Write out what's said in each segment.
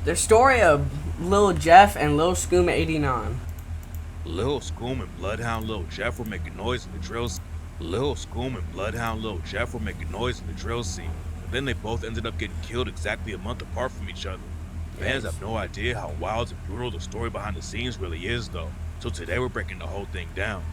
The story of Lil Jeff and Lil Scoom89. Lil Scoom and Bloodhound Lil Jeff were making noise in the drill scene. Lil Scoom and Bloodhound Lil Jeff were making noise in the drill scene. But then they both ended up getting killed exactly a month apart from each other. Fans have no idea how wild and brutal the story behind the scenes really is though. So today we're breaking the whole thing down.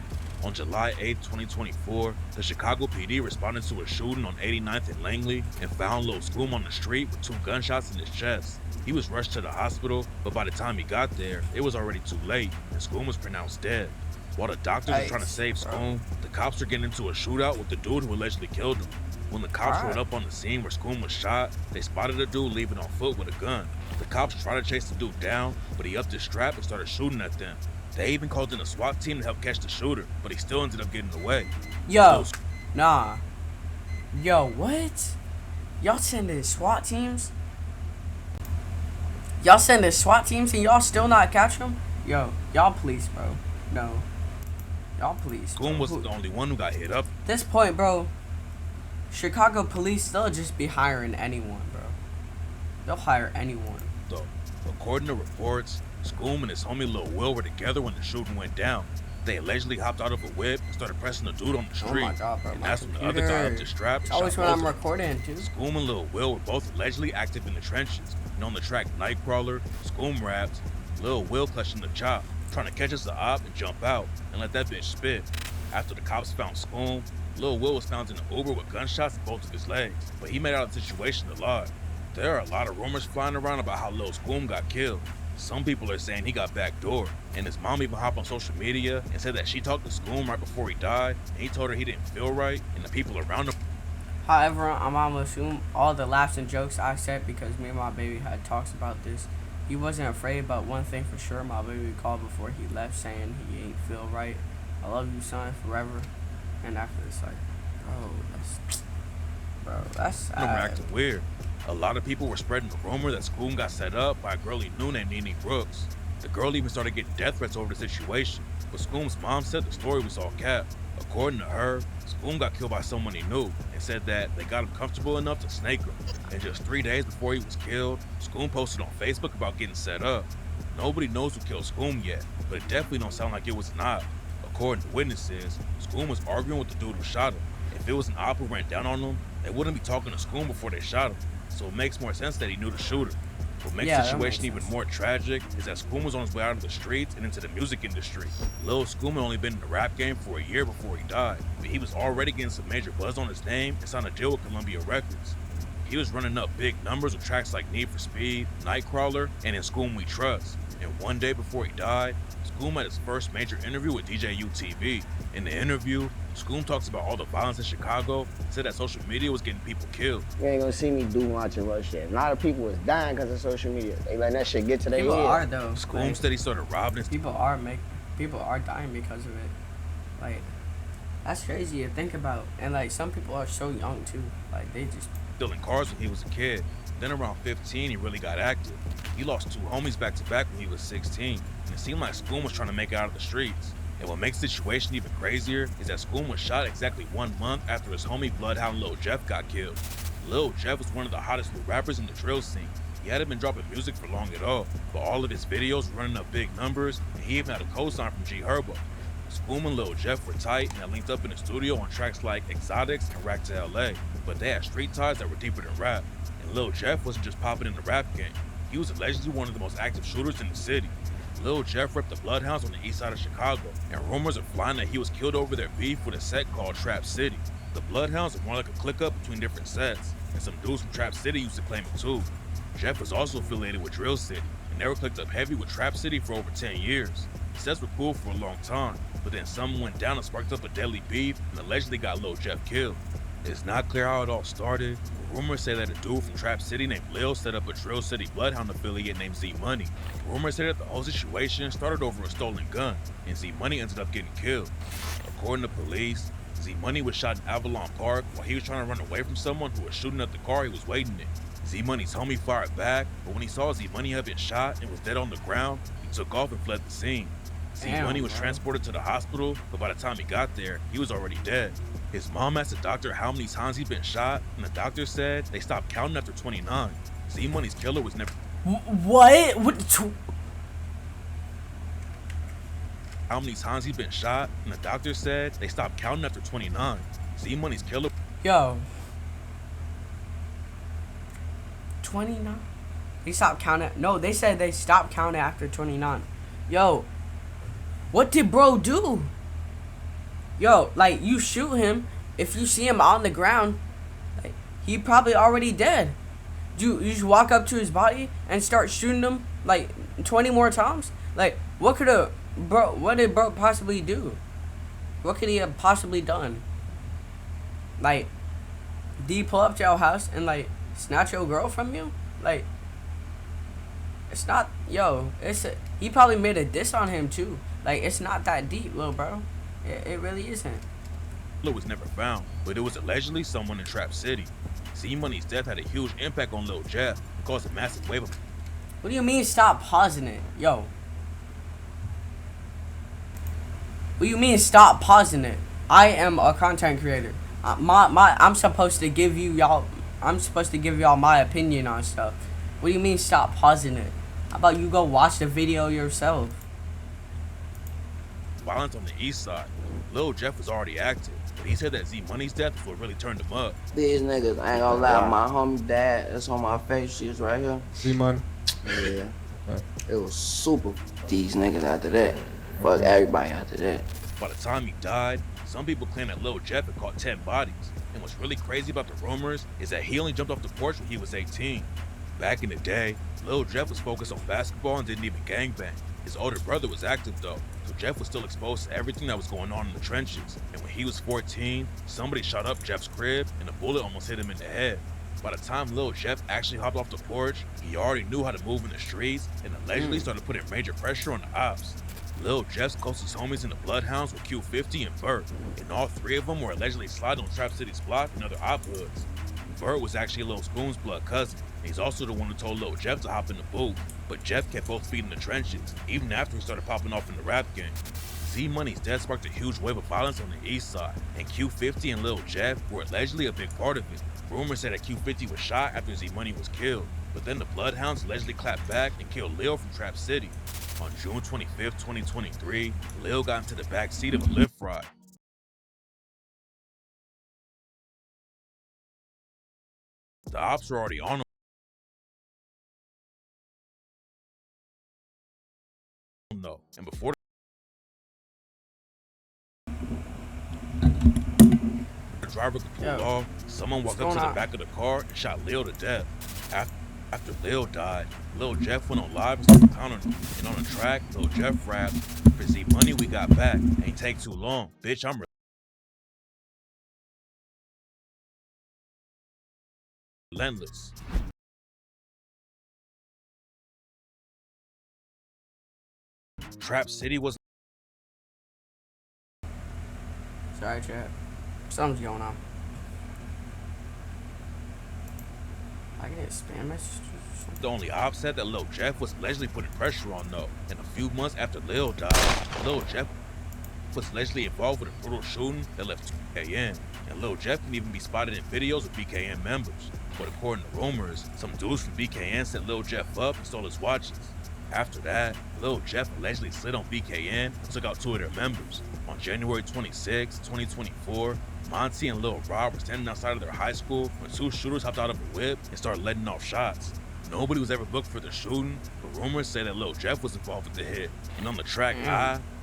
On July 8, 2024, the Chicago PD responded to a shooting on 89th and Langley and found Lil Scoom on the street with 2 gunshots in his chest. He was rushed to the hospital, but by the time he got there, it was already too late, and Scoom was pronounced dead. While the doctors were trying to save Scoom, the cops were getting into a shootout with the dude who allegedly killed him. When the cops rode up on the scene where Scoom was shot, they spotted a dude leaving on foot with a gun. The cops tried to chase the dude down, but he upped his strap and started shooting at them. They even called in a SWAT team to help catch the shooter, but he still ended up getting away. Yo, nah. Yo, what? Y'all sending SWAT teams? Y'all sending SWAT teams and y'all still not catch them? Yo, y'all police, bro. No. Y'all police. Scoom wasn't the only one who got hit up. At this point, bro, Chicago police, they'll just be hiring anyone, bro. They'll hire anyone. So, according to reports, Scoom and his homie Lil Will were together when the shooting went down. They allegedly hopped out of a whip and started pressing the dude on the street. Oh my god, bro. And that's when the other guy upped his strap and always shot when both I'm of them. recording, too. Scoom and Lil Will were both allegedly active in the trenches. And on the track Nightcrawler, Scoom raps, Lil Will clutching the chop, trying to catch us the op and jump out and let that bitch spit. After the cops found Scoom, Lil Will was found in an Uber with gunshots in both of his legs, but he made out of the situation alive. There are a lot of rumors flying around about how Lil Scoom got killed. Some people are saying he got backdoored, and his mom even hopped on social media and said that she talked to Scoom right before he died, and he told her he didn't feel right, and the people around him. However, I'm gonna assume all the laughs and jokes I said because me and my baby had talks about this. He wasn't afraid, but one thing for sure, my baby called before he left saying he ain't feel right. I love you, son, forever. And after it's like, that's sad. Were acting weird. A lot of people were spreading the rumor that Scoom got set up by a girl he knew named Nene Brooks. The girl even started getting death threats over the situation, but Scoom's mom said the story was all cap. According to her, Scoom got killed by someone he knew and said that they got him comfortable enough to snake him. And just 3 days before he was killed, Scoom posted on Facebook about getting set up. Nobody knows who killed Scoom yet, but it definitely don't sound like it was an op. According to witnesses, Scoom was arguing with the dude who shot him. If it was an op who ran down on him, they wouldn't be talking to Scoom before they shot him. So it makes more sense that he knew the shooter. What makes the situation even more tragic is that Scoom was on his way out of the streets and into the music industry. Lil Scoom had only been in the rap game for a year before he died, but he was already getting some major buzz on his name and signed a deal with Columbia Records. He was running up big numbers with tracks like Need for Speed, Nightcrawler, and In Scoom We Trust. And one day before he died, Scoom had his first major interview with DJ UTV. In the interview, Scoom talks about all the violence in Chicago and said that social media was getting people killed. You ain't gonna see me do much of us shit. A lot of people was dying because of social media. They letting that shit get to their head. People are though. Scoom said he started robbing. People are dying because of it. Like, that's crazy to think about. And like, some people are so young too. Like, they just stealing cars when he was a kid. Then around 15, he really got active. He lost 2 homies back to back when he was 16, and it seemed like Scoom was trying to make it out of the streets. And what makes the situation even crazier is that Scoom was shot exactly 1 month after his homie Bloodhound Lil Jeff got killed. Lil Jeff was one of the hottest new rappers in the drill scene. He hadn't been dropping music for long at all, but all of his videos were running up big numbers, and he even had a co-sign from G Herbo. Scoom and Lil Jeff were tight and had linked up in the studio on tracks like Exotics and Rack to LA, but they had street ties that were deeper than rap. And Lil Jeff wasn't just popping in the rap game. He was allegedly one of the most active shooters in the city. Lil Jeff repped the Bloodhounds on the east side of Chicago, and rumors are flying that he was killed over their beef with a set called Trap City. The Bloodhounds are more like a click-up between different sets, and some dudes from Trap City used to claim it too. Jeff was also affiliated with Drill City, and they were clicked up heavy with Trap City for over 10 years. The sets were cool for a long time, but then something went down and sparked up a deadly beef and allegedly got Lil Jeff killed. It's not clear how it all started, but rumors say that a dude from Trap City named Lil set up a Drill City Bloodhound affiliate named Z Money. Rumors say that the whole situation started over a stolen gun, and Z Money ended up getting killed. According to police, Z Money was shot in Avalon Park while he was trying to run away from someone who was shooting at the car he was waiting in. Z Money's homie fired back, but when he saw Z Money had been shot and was dead on the ground, he took off and fled the scene. Z Money was transported to the hospital, but by the time he got there, he was already dead. His mom asked the doctor how many times he'd been shot, and the doctor said they stopped counting after 29. Z Money's killer was never. What? What? How many times he's been shot, and the doctor said they stopped counting after 29. Z Money's killer. Yo. 29? They stopped counting. No, they said they stopped counting after 29. Yo. What did bro do? Yo, like, you shoot him. If you see him on the ground, like, he probably already dead. You just walk up to his body and start shooting him, like, 20 more times? Like, what did bro possibly do? What could he have possibly done? Like, did he pull up to your house and, like, snatch your girl from you? Like, it's not, yo, he probably made a diss on him too. Like, it's not that deep, little bro. It really isn't. Killer was never found, but it was allegedly someone in Trap City. Z Money's death had a huge impact on Lil Jeff and caused a massive wave of. What do you mean stop pausing it? Yo. What do you mean stop pausing it? I am a content creator. I'm supposed to give y'all my opinion on stuff. What do you mean stop pausing it? How about you go watch the video yourself? Violence on the east side. Lil Jeff was already active, but he said that Z Money's death was what really turned him up. These niggas, I ain't gonna lie, my homie dad, that's on my face, she's right here. Z Money? Yeah. It was super these niggas after that. Fuck everybody after that. By the time he died, some people claim that Lil Jeff had caught 10 bodies. And what's really crazy about the rumors is that he only jumped off the porch when he was 18. Back in the day, Lil Jeff was focused on basketball and didn't even gangbang. His older brother was active though, so Jeff was still exposed to everything that was going on in the trenches. And when he was 14, somebody shot up Jeff's crib and a bullet almost hit him in the head. By the time Lil Jeff actually hopped off the porch, he already knew how to move in the streets and allegedly started putting major pressure on the ops. Lil Jeff's closest homies in the Bloodhounds were Q50 and Burt, and all three of them were allegedly sliding on Trap City's block and other op hoods. Burt was actually Lil Scoom's blood cousin, and he's also the one who told Lil Jeff to hop in the booth, but Jeff kept both feet in the trenches, even after he started popping off in the rap game. Z Money's death sparked a huge wave of violence on the east side, and Q50 and Lil Jeff were allegedly a big part of it. Rumors said that Q50 was shot after Z Money was killed, but then the Bloodhounds allegedly clapped back and killed Lil from Trap City. On June 25th, 2023, Lil got into the back seat of a Lyft ride. The ops were already on him though, and before the driver could pull off, someone walked up to the back of the car and shot Lil to death. After Lil died, Lil Jeff went on live and started pounding him. And on the track, Lil Jeff rapped, "For Z Money we got back, ain't take too long, bitch, I'm relentless." Trap City was. Sorry, chat. Something's going on. I get spam messages. The only offset that Lil Jeff was allegedly putting pressure on though. And a few months after Lil died, Lil Jeff was allegedly involved with a brutal shooting that left BKN. And Lil Jeff can even be spotted in videos with BKN members. But according to rumors, some dudes from BKN set Lil Jeff up and stole his watches. After that, Lil Jeff allegedly slid on BKN and took out two of their members. On January 26, 2024, Monty and Lil Rob were standing outside of their high school when two shooters hopped out of a whip and started letting off shots. Nobody was ever booked for the shooting, but rumors say that Lil Jeff was involved with the hit. And on the track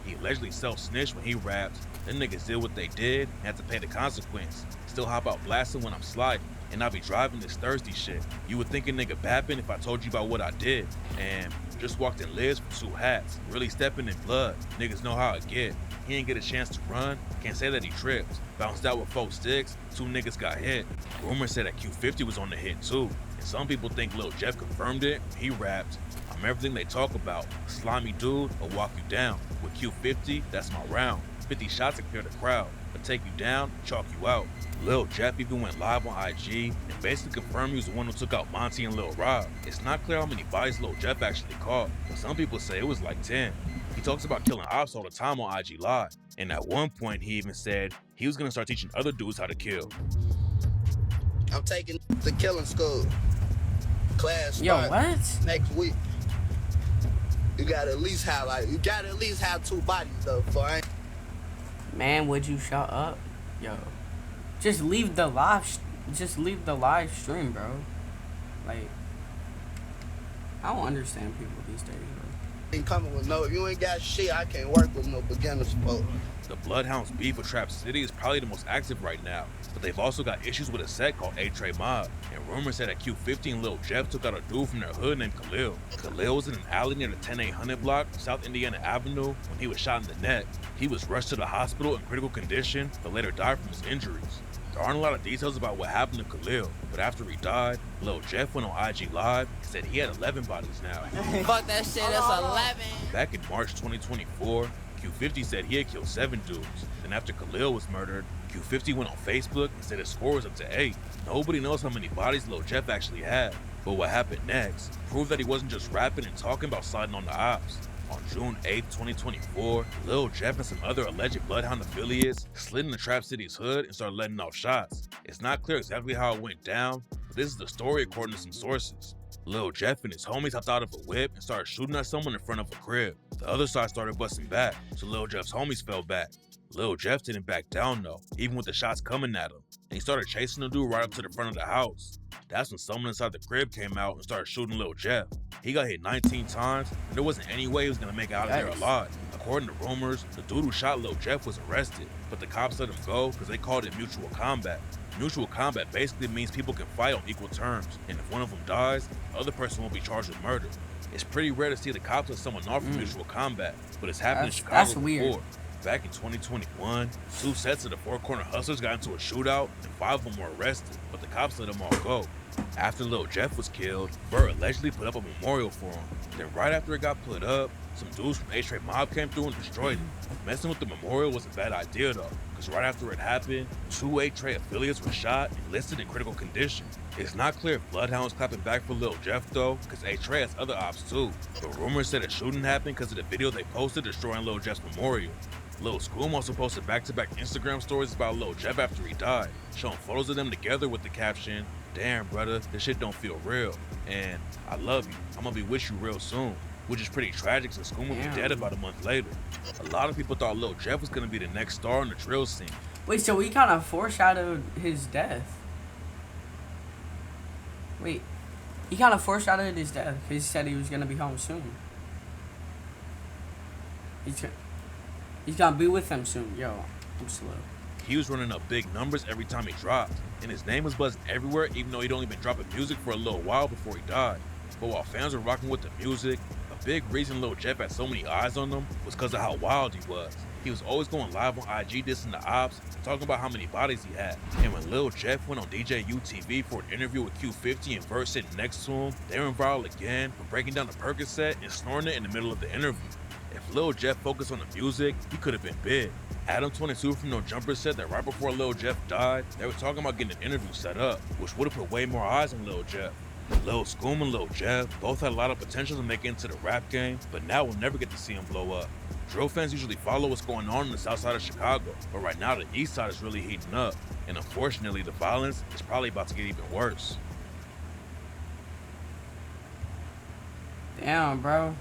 he allegedly self-snitched when he rapped. Them niggas did what they did and had to pay the consequence. Still hop out blasting when I'm sliding, and I be driving this thirsty shit. You would think a nigga bapping if I told you about what I did. And just walked in Liz for 2 hats, really stepping in blood. Niggas know how it get. He ain't get a chance to run, can't say that he tripped. Bounced out with 4 sticks, 2 niggas got hit. Rumors said that Q50 was on the hit too. And some people think Lil Jeff confirmed it. He rapped, "I'm everything they talk about. Slimy dude, I'll walk you down. With Q50, that's my round. 50 shots to clear the crowd. I'll take you down, chalk you out." Lil Jeff even went live on IG and basically confirmed he was the one who took out Monty and Lil Rob. It's not clear how many bodies Lil Jeff actually caught, but some people say it was like 10. He talks about killing ops all the time on IG Live, and at one point he even said he was gonna start teaching other dudes how to kill. I'm taking the killing school. class Yo, start what? next week. You gotta at least have 2 bodies though, for I ain't. Man, would you shut up? Yo. Just leave the live stream, bro. Like, I don't understand people these days, bro. Ain't coming with no, if you ain't got shit, I can't work with no beginners, folks. The Bloodhound's beef with Trap City is probably the most active right now, but they've also got issues with a set called A-Tray Mob, and rumors said that Q50 and Lil Jeff took out a dude from their hood named Khalil. Khalil was in an alley near the 10800 block of South Indiana Avenue when he was shot in the neck. He was rushed to the hospital in critical condition, but later died from his injuries. There aren't a lot of details about what happened to Khalil, but after he died, Lil Jeff went on IG Live and said he had 11 bodies now. Fuck that shit, that's 11. Back in March 2024, Q50 said he had killed 7 dudes. Then after Khalil was murdered, Q50 went on Facebook and said his score was up to 8. Nobody knows how many bodies Lil Jeff actually had. But what happened next proved that he wasn't just rapping and talking about sliding on the ops. On June 8, 2024, Lil Jeff and some other alleged Bloodhound affiliates slid into Trap City's hood and started letting off shots. It's not clear exactly how it went down, but this is the story according to some sources. Lil Jeff and his homies hopped out of a whip and started shooting at someone in front of a crib. The other side started busting back, so Lil Jeff's homies fell back. Lil Jeff didn't back down though, even with the shots coming at him, and he started chasing the dude right up to the front of the house. That's when someone inside the crib came out and started shooting Lil Jeff. He got hit 19 times, and there wasn't any way he was gonna make it out of there alive. According to rumors, the dude who shot Lil Jeff was arrested, but the cops let him go because they called it mutual combat. Mutual combat basically means people can fight on equal terms, and if one of them dies, the other person won't be charged with murder. It's pretty rare to see the cops let someone off for mutual combat, but it's happened in Chicago before. Back in 2021, 2 sets of the Four Corner Hustlers got into a shootout, and 5 of them were arrested, but the cops let them all go. After Lil Jeff was killed, Burr allegedly put up a memorial for him. Then right after it got put up, some dudes from A-Tray Mob came through and destroyed it. Messing with the memorial was a bad idea though, because right after it happened, 2 A-Tray affiliates were shot and listed in critical condition. It's not clear if Bloodhound was clapping back for Lil Jeff though, because A-Tray has other ops too. But rumors said the shooting happened because of the video they posted destroying Lil Jeff's memorial. Lil Scoom also posted back-to-back Instagram stories about Lil Jeff after he died, showing photos of them together with the caption, "Damn brother, this shit don't feel real," and "I love you, I'm gonna be with you real soon," which is pretty tragic since Scoom would be dead about a month later. A lot of people thought Lil Jeff was gonna be the next star in the drill scene. Wait, so he kind of foreshadowed his death? Wait, he kind of foreshadowed his death because he said he was gonna be home soon. He's gonna be with them soon. Yo, I'm slow. He was running up big numbers every time he dropped, and his name was buzzing everywhere even though he'd only been dropping music for a little while before he died. But while fans were rocking with the music, a big reason Lil Jeff had so many eyes on him was because of how wild he was. He was always going live on IG dissing the ops, talking about how many bodies he had. And when Lil Jeff went on DJ UTV for an interview with Q50 and Vert sitting next to him, they went viral again for breaking down the Percocet and snoring it in the middle of the interview. If Lil Jeff focused on the music, he could have been big. Adam22 from No Jumper said that right before Lil Jeff died, they were talking about getting an interview set up, which would have put way more eyes on Lil Jeff. Lil Scoom and Lil Jeff both had a lot of potential to make it into the rap game, but now we'll never get to see them blow up. Drill fans usually follow what's going on in the south side of Chicago, but right now the east side is really heating up, and unfortunately the violence is probably about to get even worse. Damn, bro.